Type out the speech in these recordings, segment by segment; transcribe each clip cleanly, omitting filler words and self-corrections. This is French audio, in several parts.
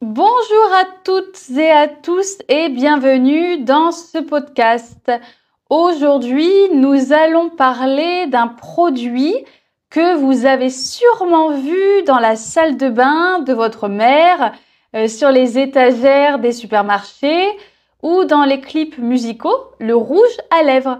Bonjour à toutes et à tous et bienvenue dans ce podcast. Aujourd'hui, nous allons parler d'un produit que vous avez sûrement vu dans la salle de bain de votre mère, sur les étagères des supermarchés ou dans les clips musicaux, le rouge à lèvres.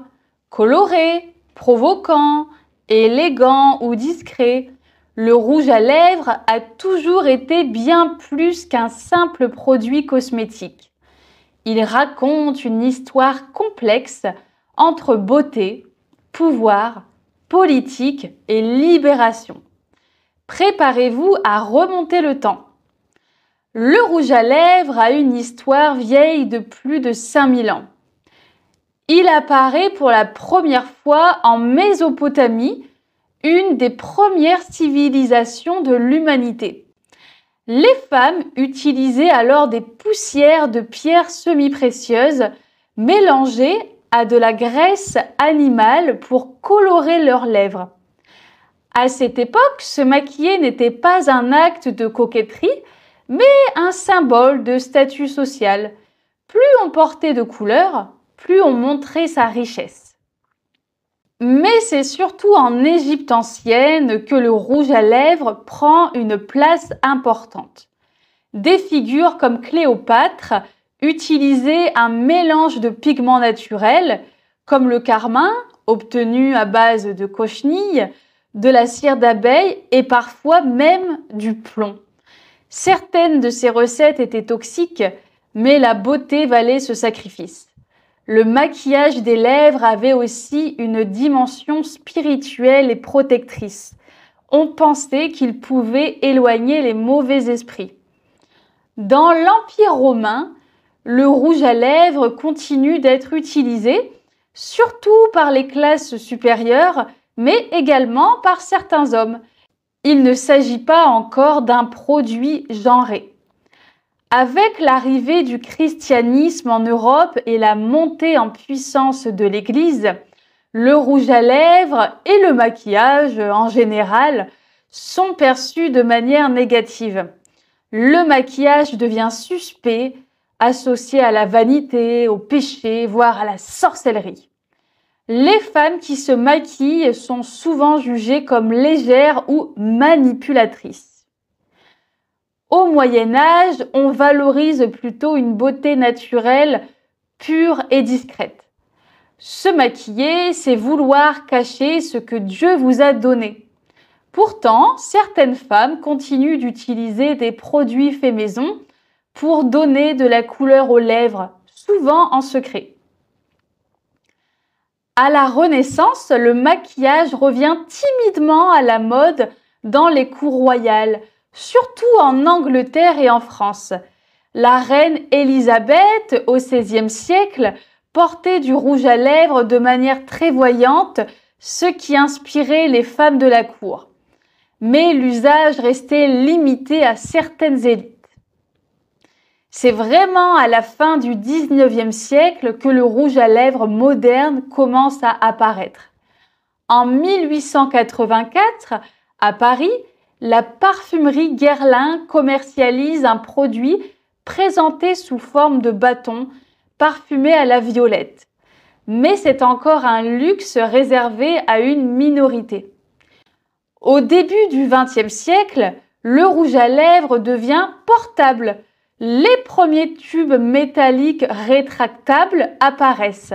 Coloré, provoquant, élégant ou discret. Le rouge à lèvres a toujours été bien plus qu'un simple produit cosmétique. Il raconte une histoire complexe entre beauté, pouvoir, politique et libération. Préparez-vous à remonter le temps. Le rouge à lèvres a une histoire vieille de plus de 5000 ans. Il apparaît pour la première fois en Mésopotamie, une des premières civilisations de l'humanité. Les femmes utilisaient alors des poussières de pierres semi-précieuses mélangées à de la graisse animale pour colorer leurs lèvres. À cette époque, se maquiller n'était pas un acte de coquetterie, mais un symbole de statut social. Plus on portait de couleurs, plus on montrait sa richesse. Mais c'est surtout en Égypte ancienne que le rouge à lèvres prend une place importante. Des figures comme Cléopâtre utilisaient un mélange de pigments naturels, comme le carmin, obtenu à base de cochenille, de la cire d'abeille et parfois même du plomb. Certaines de ces recettes étaient toxiques, mais la beauté valait ce sacrifice. Le maquillage des lèvres avait aussi une dimension spirituelle et protectrice. On pensait qu'il pouvait éloigner les mauvais esprits. Dans l'Empire romain, le rouge à lèvres continue d'être utilisé, surtout par les classes supérieures, mais également par certains hommes. Il ne s'agit pas encore d'un produit genré. Avec l'arrivée du christianisme en Europe et la montée en puissance de l'Église, le rouge à lèvres et le maquillage en général sont perçus de manière négative. Le maquillage devient suspect, associé à la vanité, au péché, voire à la sorcellerie. Les femmes qui se maquillent sont souvent jugées comme légères ou manipulatrices. Au Moyen-Âge, on valorise plutôt une beauté naturelle, pure et discrète. Se maquiller, c'est vouloir cacher ce que Dieu vous a donné. Pourtant, certaines femmes continuent d'utiliser des produits faits maison pour donner de la couleur aux lèvres, souvent en secret. À la Renaissance, le maquillage revient timidement à la mode dans les cours royales, surtout en Angleterre et en France. La reine Élisabeth, au XVIe siècle, portait du rouge à lèvres de manière très voyante, ce qui inspirait les femmes de la cour. Mais l'usage restait limité à certaines élites. C'est vraiment à la fin du XIXe siècle que le rouge à lèvres moderne commence à apparaître. En 1884, à Paris, la parfumerie Guerlain commercialise un produit présenté sous forme de bâton, parfumé à la violette. Mais c'est encore un luxe réservé à une minorité. Au début du XXe siècle, le rouge à lèvres devient portable. Les premiers tubes métalliques rétractables apparaissent.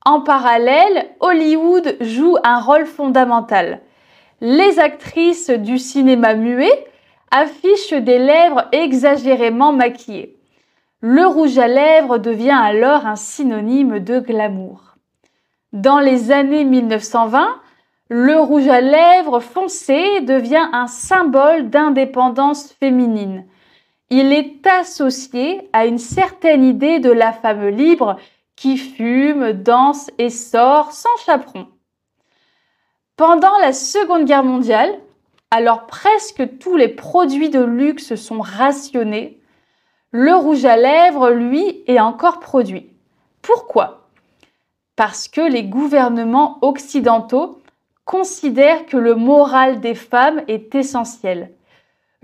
En parallèle, Hollywood joue un rôle fondamental. Les actrices du cinéma muet affichent des lèvres exagérément maquillées. Le rouge à lèvres devient alors un synonyme de glamour. Dans les années 1920, le rouge à lèvres foncé devient un symbole d'indépendance féminine. Il est associé à une certaine idée de la femme libre qui fume, danse et sort sans chaperon. Pendant la Seconde Guerre mondiale, alors presque tous les produits de luxe sont rationnés, le rouge à lèvres, lui, est encore produit. Pourquoi ? Parce que les gouvernements occidentaux considèrent que le moral des femmes est essentiel.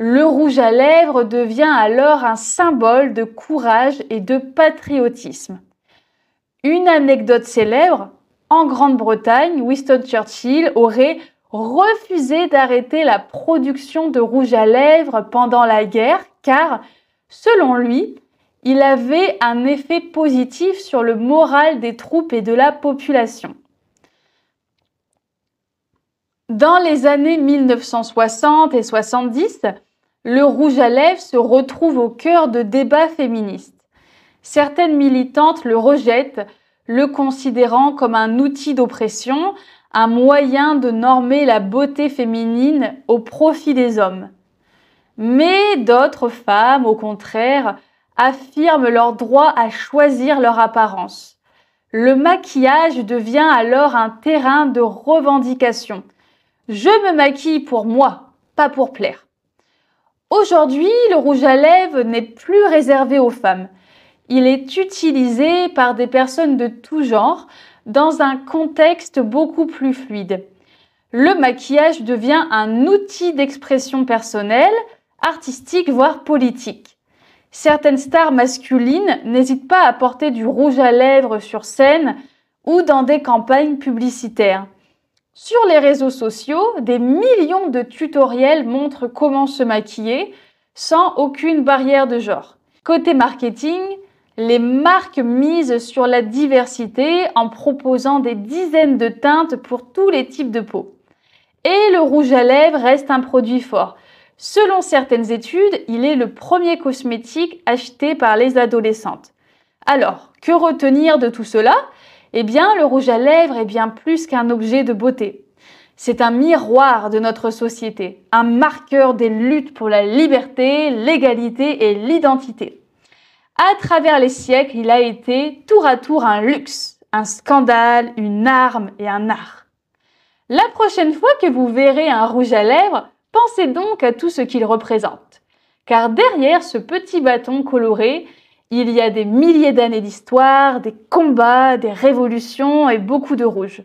Le rouge à lèvres devient alors un symbole de courage et de patriotisme. Une anecdote célèbre, en Grande-Bretagne, Winston Churchill aurait refusé d'arrêter la production de rouge à lèvres pendant la guerre car, selon lui, il avait un effet positif sur le moral des troupes et de la population. Dans les années 1960 et 70, le rouge à lèvres se retrouve au cœur de débats féministes. Certaines militantes le rejettent, le considérant comme un outil d'oppression, un moyen de normer la beauté féminine au profit des hommes. Mais d'autres femmes, au contraire, affirment leur droit à choisir leur apparence. Le maquillage devient alors un terrain de revendication. Je me maquille pour moi, pas pour plaire. Aujourd'hui, le rouge à lèvres n'est plus réservé aux femmes. Il est utilisé par des personnes de tout genre dans un contexte beaucoup plus fluide. Le maquillage devient un outil d'expression personnelle, artistique, voire politique. Certaines stars masculines n'hésitent pas à porter du rouge à lèvres sur scène ou dans des campagnes publicitaires. Sur les réseaux sociaux, des millions de tutoriels montrent comment se maquiller sans aucune barrière de genre. Côté marketing, les marques misent sur la diversité en proposant des dizaines de teintes pour tous les types de peau. Et le rouge à lèvres reste un produit fort. Selon certaines études, il est le premier cosmétique acheté par les adolescentes. Alors, que retenir de tout cela ? Eh bien, le rouge à lèvres est bien plus qu'un objet de beauté. C'est un miroir de notre société, un marqueur des luttes pour la liberté, l'égalité et l'identité. À travers les siècles, il a été tour à tour un luxe, un scandale, une arme et un art. La prochaine fois que vous verrez un rouge à lèvres, pensez donc à tout ce qu'il représente. Car derrière ce petit bâton coloré, il y a des milliers d'années d'histoire, des combats, des révolutions et beaucoup de rouge.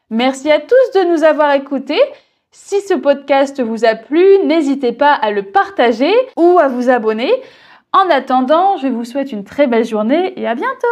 Merci à tous de nous avoir écoutés. Si ce podcast vous a plu, n'hésitez pas à le partager ou à vous abonner. En attendant, je vous souhaite une très belle journée et à bientôt!